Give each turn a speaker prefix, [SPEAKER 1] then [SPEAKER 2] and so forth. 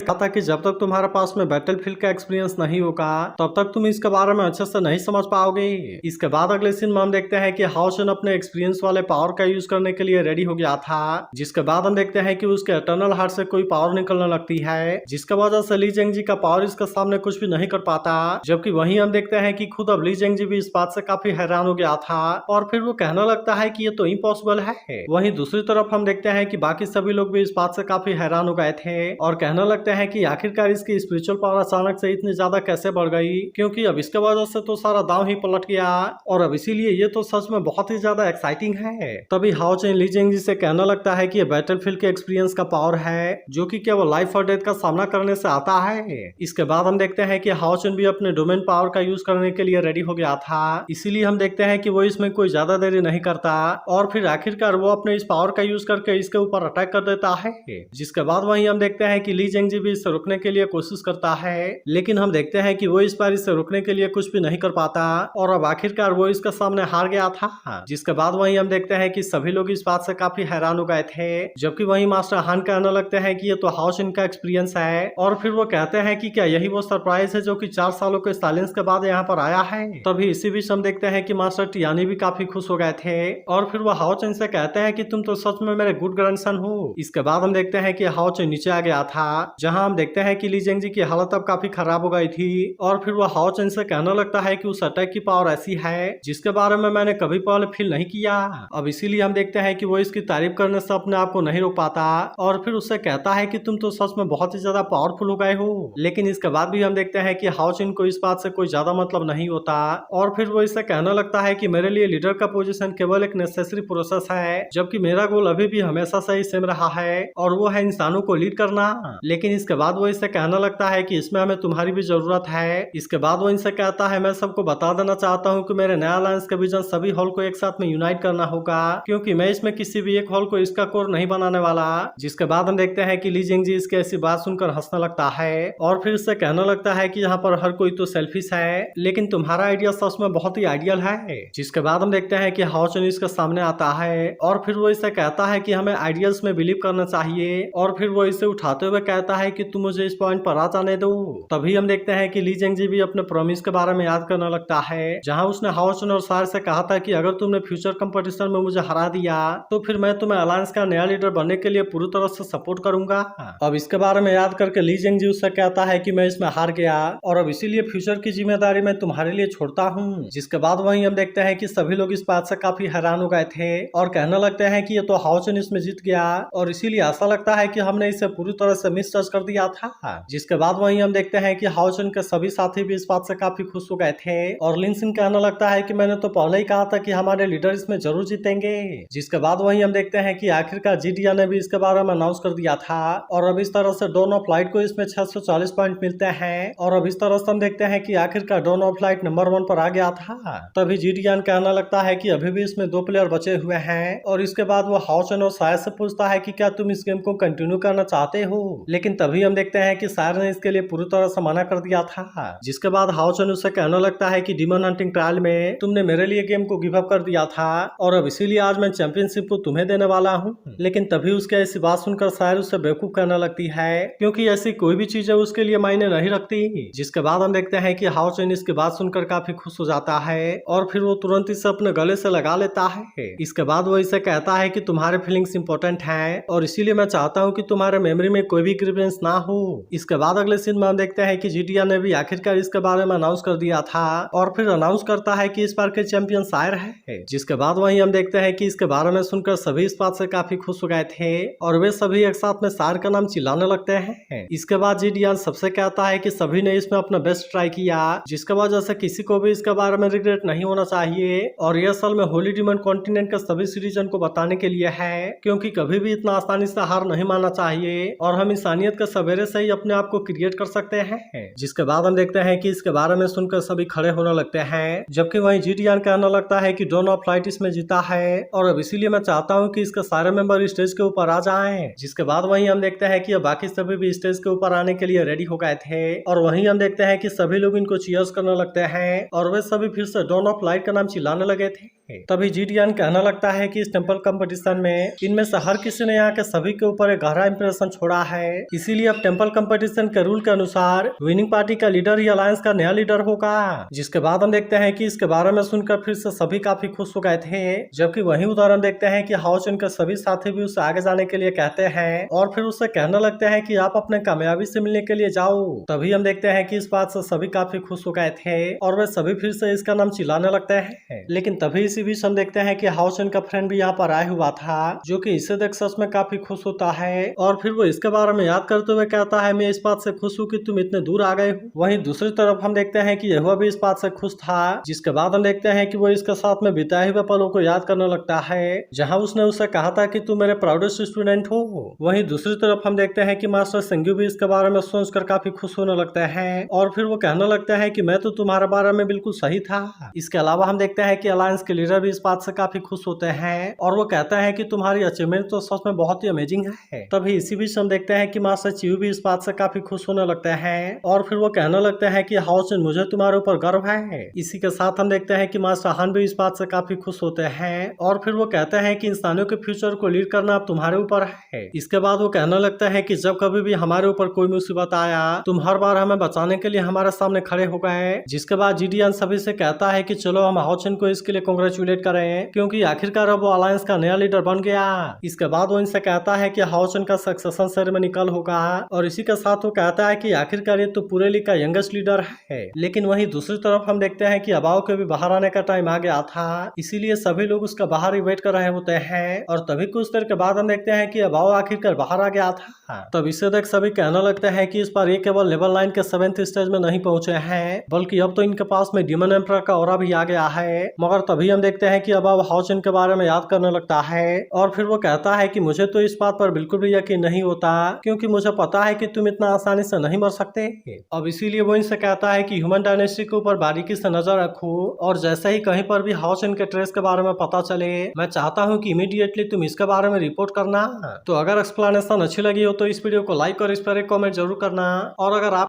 [SPEAKER 1] कहा था कि जब तक तुम्हारे पास में बैटलफील्ड का एक्सपीरियंस नहीं होगा तब तक तुम इसके बारे में अच्छे से नहीं समझ पाओगे। इसके बाद अगले सीन में हम देखते हैं कि हाओ चुन अपने एक्सपीरियंस वाले पावर का यूज करने के लिए रेडी हो गया था, जिसके बाद हम देखते हैं कि उसके इटर्नल हार्ट से कोई पावर निकलने लगती है, जिसके वजह से ली जेंगजी का पावर इसके सामने कुछ भी नहीं कर पाता। जबकि वहीं हम देखते हैं कि खुद अब ली जेंगजी भी इस बात से काफी हैरान हो गया था और फिर वो कहने लगता है कि ये तो इम्पॉसिबल है। वहीं दूसरी तरफ हम देखते हैं कि बाकी सभी लोग भी इस बात से काफी हैरान हो गए थे और कहने लगते हैं कि आखिरकार इसकी स्पिरिचुअल पावर अचानक से इतनी ज्यादा कैसे बढ़ गई, क्योंकि अब इसके वजह से तो सारा दांव ही पलट गया और अब इसीलिए ये तो सच में बहुत ही ज्यादा एक्साइटिंग है। तभी हाओ चेन ली जेंगजी से कहने लगता है कि ये बैटलफील्ड के एक्सपीरियंस का पावर है जो कि केवल लाइफ और डेथ का सामना करने से आता है। इसके बाद हम देखते हैं कि हाओ चेन भी अपने डोमेन पावर का यूज करने के लिए रेडी हो गया था, इसीलिए हम देखते हैं कि वो इसमें कोई ज्यादा देरी नहीं करता और फिर आखिरकार वो अपने इस पावर का यूज करके इसके ऊपर अटैक कर देता है। जिसके बाद वहीं हम देखते हैं कि ली जेंगजी भी इसे रोकने के लिए कोशिश करता है, लेकिन हम देखते हैं कि वो इस बार इसे रोकने के लिए कुछ भी नहीं कर पाता और अब आखिरकार वो इसके सामने हार गया था। जिसके बाद वहीं हम देखते हैं कि सभी लोग इस बात से काफी हैरान हो गए थे, जबकि वहीं मास्टर हान कहने लगते हैं कि ये तो हाओ चेन का एक्सपीरियंस है और फिर वो कहते हैं कि क्या यही वो सरप्राइज है जो कि 4 सालों के साइलेंस के बाद यहाँ पर आया है। तभी इसी बीच हम देखते हैं कि मास्टर टियानी भी काफी खुश हो गए थे और फिर वो हाओ चेन से कहते हैं कि तुम तो सच में मेरे गुड ग्रैंडसन हो। इसके बाद हम देखते हैं कि हाओ चेन नीचे आ गया था, जहां हम देखते हैं कि ली जेंगजी की हालत अब काफी खराब हो गई थी और फिर वो हाओ चेन से कहने लगता है कि उस अटैक की पावर ऐसी है जिसके बारे में मैंने कभी पहले फील नहीं किया। अब इसीलिए हम देखते हैं कि वो इसकी तारीफ करने से अपने आप को नहीं रोक पाता और फिर उससे कहता है कि तुम तो सच में बहुत ही ज्यादा पावरफुल हो गए हो। लेकिन इसके बाद भी हम देखते हैं कि हाओ चेन को इस बात से कोई ज्यादा मतलब नहीं होता और फिर वो इससे कहने लगता है कि मेरे लिए लीडर का पोजीशन केवल एक नेसेसरी प्रोसेस है, जबकि मेरा गोल अभी भी हमेशा से ही सेम रहा है और वो है इंसानों को लीड करना। लेकिन इसके बाद वो इससे कहने लगता है कि इसमें हमें तुम्हारी भी जरूरत है। इसके बाद वो इनसे कहता है मैं सबको बता देना चाहता हूँ कि मेरे नया अलायंस का विजन सभी हॉल को एक साथ में यूनाइट करना होगा, क्योंकि मैं इसमें किसी भी एक हॉल को इसका कोर नहीं बनाने वाला। जिसके बाद हम देखते हैं कि ली जेंगजी इसकी ऐसी बात सुनकर हंसने लगता है और फिर इससे कहने लगता है कि यहाँ पर हर कोई तो सेल्फिश है, लेकिन तुम्हारा आइडिया सच में बहुत ही आइडियल है। जिसके बाद हम देखते हैं कि हाओ चेन इसके सामने आता है और फिर वो इसे कहता है कि हमें आइडियल्स में बिलीव करना चाहिए और फिर वो इसे उठाते हुए कहता है कि तुम मुझे इस पॉइंट पर आ जाने दो। तभी हम देखते हैं कि ली जेंगजी भी अपने प्रॉमिस के बारे में याद करने लगता है, जहां उसने हाओ चेन और सार से कहा था कि अगर तुमने फ्यूचर कंपटीशन में मुझे हरा दिया तो फिर मैं तुम्हें अलायंस का नया लीडर बनने के लिए पूरी तरह से सपोर्ट करूंगा। अब इसके बारे में याद करके ली जेंगजी उससे कहता है कि मैं इसमें हार गया और अब इसीलिए फ्यूचर की जिम्मेदारी मैं तुम्हारे लिए छोड़ता हूँ। जिसके बाद वहीं हम देखते हैं कि सभी लोग इस बात से काफी हैरान हो गए थे और कहने लगते हैं कि ये तो हाओ चेन इसमें जीत गया और इसीलिए ऐसा लगता है कि हमने इसे पूरी तरह से मिस जज कर दिया था। जिसके बाद वहीं हम देखते हैं कि हाओ चेन के सभी साथी भी इस बात से काफी खुश हो गए थे और लिन सिन कहने लगता है कि मैंने तो पहले ही कहा था कि हमारे लीडर इसमें जरूर जीतेंगे। जिसके बाद वहीं हम देखते हैं कि आखिरकार जीडिया ने भी इसके बारे में अनाउंस कर दिया था और अब इस तरह से डॉन ऑफ लाइट को इसमें 640 पॉइंट मिलते हैं और अब इस तरह से हम देखते हैं कि आखिरकार डॉन ऑफ लाइट नंबर 1 पर आ गया था। तभी जीडियन कहने लगता है कि अभी भी इसमें 2 प्लेयर बचे हुए हैं और इसके बाद वो हाओ चेन और सायर से पूछता है कि क्या तुम इस गेम को कंटिन्यू करना चाहते हो, लेकिन तभी हम देखते हैं कि सायर ने इसके लिए पूरी तरह से मना कर दिया था। जिसके बाद हाओ चेन उससे कहने लगता है कि डीमन हंटिंग ट्रायल में तुमने मेरे लिए गेम को गिव अप कर दिया था और अब इसीलिए आज मैं चैंपियनशिप को तुम्हें देने वाला हूँ। लेकिन तभी उसके ऐसी बात सुनकर सायर उससे बेवकूफ करने लगती है, क्योंकि ऐसी कोई भी चीजें उसके लिए मायने नहीं रखती। जिसके बाद हम देखते हैं कि हाओ चेन इसकी बात सुनकर काफी खुश हो जाता है और फिर वो तुरंत इसे अपने गले से लगा लेता है। इसके बाद वो इसे कहता है कि तुम्हारे फीलिंग्स इंपॉर्टेंट हैं और इसीलिए मैं चाहता हूँ कि तुम्हारे मेमोरी में कोई भी ग्रीवेंस ना हो। इसके बाद अगले सीन में हम देखते हैं कि जीडिया ने भी आखिरकार इसके बारे में अनाउंस कर दिया था और फिर अनाउंस करता है कि इस बार के चैंपियन सायर है। जिसके बाद वहीं हम देखते हैं कि इसके बारे में सुनकर सभी इस बात से काफी खुश हो गए थे और वे सभी एक साथ में सायर का नाम चिल्लाने लगते हैं। इसके बाद जीडिया सबसे कहता है कि सभी ने इसमें अपना बेस्ट ट्राई किया, जिसके वजह से किसी को भी इसके बारे में रिग्रेट नहीं होना चाहिए और यह असल में होली डीमन कॉन्टिनेंट के सभी सिटीजन को बताने के लिए है, क्योंकि कभी भी इतना आसानी से हार नहीं मानना चाहिए और हम इंसानियत के सवेरे से ही अपने आप को क्रिएट कर सकते हैं। जिसके बाद हम देखते हैं कि इसके बारे में सुनकर सभी खड़े होने लगते हैं, जबकि वहीं जीडियन कहने लगता है कि डॉन ऑफ लाइट इसमें जीता है और अब इसीलिए मैं चाहता हूँ कि इसके सारे मेंबर स्टेज के ऊपर आ जाएं। जिसके बाद वहीं हम देखते हैं कि बाकी सभी भी स्टेज के ऊपर आने के लिए रेडी हो गए थे और वहीं हम देखते हैं कि सभी लोग इनको चीयर्स करने लगते हैं और वे सभी फिर से डॉन ऑफ लाइट का नाम चिल्लाने लगे थे। तभी जीडियन कहने लगता है कि इस टेम्पल कंपटीशन में इनमें से हर किसी ने यहाँ के सभी के ऊपर एक गहरा इंप्रेशन छोड़ा है, इसीलिए अब टेम्पल कंपटीशन के रूल के अनुसार विनिंग पार्टी का लीडर ही अलायंस का नया लीडर होगा। जिसके बाद हम देखते हैं कि इसके बारे में सुनकर फिर से सभी काफी खुश हो गए थे, जबकि वही उदाहरण देखते हैं कि हाओचुन के सभी साथी भी उससे आगे जाने के लिए कहते हैं और फिर उससे कहने लगते हैं कि आप अपने कामयाबी से मिलने के लिए जाओ। तभी हम देखते हैं कि इस बात से सभी काफी खुश हो गए थे और वे सभी फिर से इसका नाम चिल्लाने लगते हैं। लेकिन तभी इसी बीच हम देखते हैं कि हाओचुन का फ्रेंड भी यहाँ पर आया हुआ था, जो कि इसे देख सच में काफी खुश होता है और फिर वो इसके बारे में याद करते हुए कहता है, मैं इस बात से खुश हूँ कि तुम इतने दूर आ गए हो। वहीं दूसरी तरफ हम देखते हैं कि यहुआ भी इस बात से खुश था, जिसके बाद हम देखते हैं कि वो इसके साथ में बिताए हुए पलों को याद करने लगता है, जहाँ उसने उसे कहा था कि तुम मेरे प्राउडेस्ट स्टूडेंट हो। वहीं दूसरी तरफ हम देखते हैं कि मास्टर सेंग्यू भी इसके बारे में सोचकर काफी खुश होने लगता है और फिर वो कहने लगता है कि मैं तो तुम्हारे बारे में बिल्कुल सही था। इसके अलावा हम देखते हैं कि अलायंस के लीडर भी इस बात से काफी खुश होते हैं और वो कहता है कि तुम्हारी अचीवमेंट तो सच में बहुत ही अमेजिंग है। तभी इसी बीच हम देखते हैं कि मास्टर चियू भी इस बात से काफी खुश होने लगते हैं और फिर वो कहने लगते हैं कि हाओचुन मुझे तुम्हारे ऊपर गर्व है। इसी के साथ हम देखते हैं कि मास्टर हान भी इस बात से काफी खुश होते हैं और फिर वो कहते हैं कि इंसानों के फ्यूचर को लीड करना अब तुम्हारे ऊपर है। इसके बाद वो कहने लगता है कि जब कभी भी हमारे ऊपर कोई मुसीबत आया तुम हर बार हमें बचाने के लिए हमारे सामने खड़े हो गए। जिसके बाद जीडियन सभी से कहता है कि चलो हम हाओचुन को इसके लिए कांग्रेचुलेट करें, क्योंकि आखिरकार अब वो अलायंस का नया लीडर बन गया। इसके बाद वो इनसे कहता है कि हाओचुन का सक्सेशन सेरेमनी कल होगा और इसी के साथ वो कहता है कि आखिरकार ये तो पूरे लीग का यंगेस्ट लीडर है। लेकिन वहीं दूसरी तरफ हम देखते हैं कि अबाओ के भी बाहर आने का टाइम आ गया था, इसीलिए सभी लोग उसका बाहर ही वेट कर रहे होते हैं और तभी कुछ देर के बाद हम देखते हैं कि अबाओ आखिरकार बाहर आ गया था। तब इसे देख सभी कहने लगते हैं कि इस बार ये केवल लेवल 9 के 7th स्टेज में नहीं पहुंचे हैं, बल्कि अब तो इनके पास में डीमन एम्परर का ऑरा भी आ गया है। मगर तभी हम देखते हैं कि अबाओ हाओचुन के बारे में याद करने लगता है और फिर वो कहता है कि मुझे तो इस बात पर बिल्कुल भी यकीन नहीं होता, क्योंकि मुझे पता है कि तुम इतना आसानी से नहीं मर सकते। अब इसीलिए वो इनसे कहता है कि ह्यूमन डायनेस्टी के ऊपर बारीकी से नजर रखो और जैसे ही कहीं पर भी हाओचुन के ट्रेस के बारे में पता चले मैं चाहता हूँ कि इमीडिएटली तुम इसके बारे में रिपोर्ट करना। तो अगर एक्सप्लेनेशन अच्छी लगी हो तो इस वीडियो को लाइक और इस पर एक कमेंट जरूर करना और अगर आप